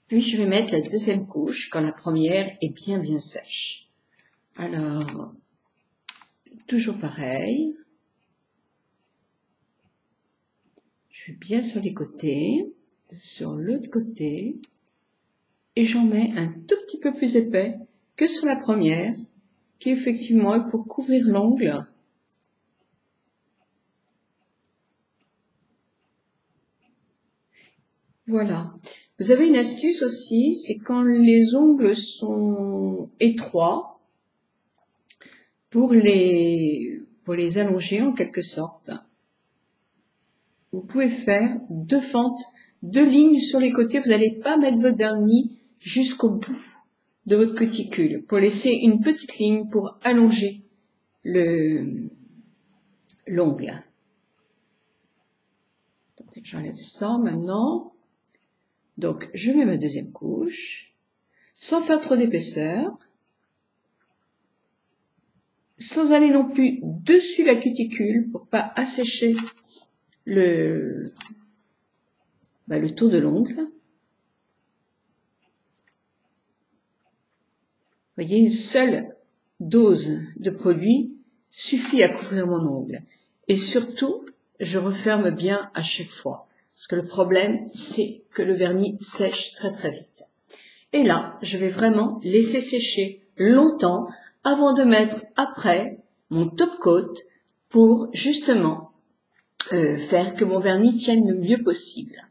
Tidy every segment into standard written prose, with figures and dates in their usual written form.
Puis je vais mettre la deuxième couche quand la première est bien sèche. Alors, toujours pareil. Je suis bien sur les côtés, sur l'autre côté, et j'en mets un tout petit peu plus épais que sur la première, qui effectivement est pour couvrir l'ongle. Voilà. Vous avez une astuce aussi, c'est quand les ongles sont étroits, pour les allonger en quelque sorte. Vous pouvez faire deux fentes, deux lignes sur les côtés. Vous n'allez pas mettre votre vernis jusqu'au bout de votre cuticule pour laisser une petite ligne pour allonger l'ongle. J'enlève ça maintenant. Donc, je mets ma deuxième couche, sans faire trop d'épaisseur, sans aller non plus dessus la cuticule pour pas assécher le tour de l'ongle. Vous voyez, une seule dose de produit suffit à couvrir mon ongle. Et surtout, je referme bien à chaque fois. Parce que le problème, c'est que le vernis sèche très vite. Et là, je vais vraiment laisser sécher longtemps avant de mettre après mon top coat pour justement faire que mon vernis tienne le mieux possible.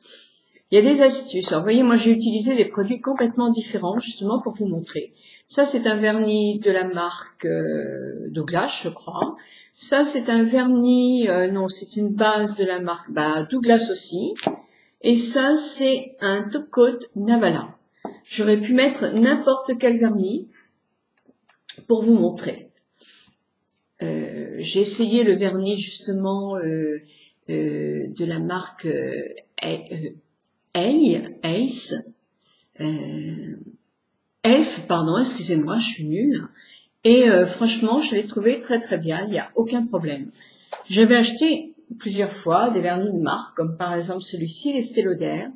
Il y a des astuces. Alors, vous voyez, moi j'ai utilisé des produits complètement différents justement pour vous montrer. Ça, c'est un vernis de la marque Douglas, je crois. Ça, c'est un vernis, non, c'est une base de la marque Douglas aussi. Et ça, c'est un top coat Navala. J'aurais pu mettre n'importe quel vernis pour vous montrer. J'ai essayé le vernis justement de la marque Elf, pardon, excusez-moi, je suis nulle. Et franchement, je l'ai trouvé très bien, il n'y a aucun problème. J'avais acheté plusieurs fois des vernis de marque, comme par exemple celui-ci, l'Estée Lauder.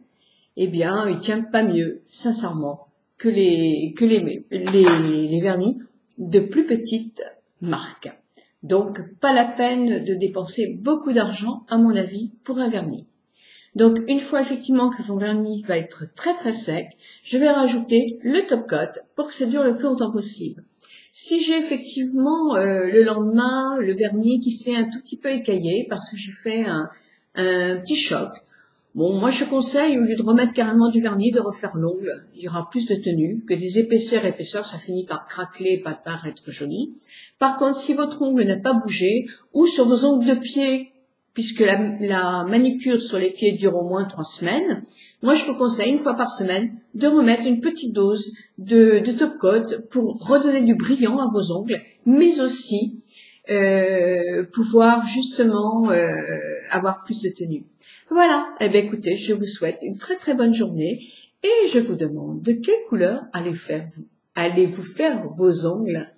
Eh bien, il tient pas mieux, sincèrement, que les vernis de plus petites marques. Donc, pas la peine de dépenser beaucoup d'argent, à mon avis, pour un vernis. Donc, une fois effectivement que mon vernis va être très sec, je vais rajouter le top coat pour que ça dure le plus longtemps possible. Si j'ai effectivement le lendemain le vernis qui s'est un tout petit peu écaillé parce que j'ai fait un petit choc, bon, moi je conseille, au lieu de remettre carrément du vernis, de refaire l'ongle. Il y aura plus de tenue que des épaisseurs, ça finit par craqueler, pas par être joli. Par contre, si votre ongle n'a pas bougé, ou sur vos ongles de pied, puisque la manicure sur les pieds dure au moins 3 semaines, moi je vous conseille une fois par semaine de remettre une petite dose de top coat pour redonner du brillant à vos ongles, mais aussi pouvoir justement avoir plus de tenue. Voilà, eh bien écoutez, je vous souhaite une très bonne journée et je vous demande de quelle couleur allez-vous faire vos ongles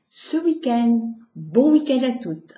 ce week-end. Bon week-end à toutes.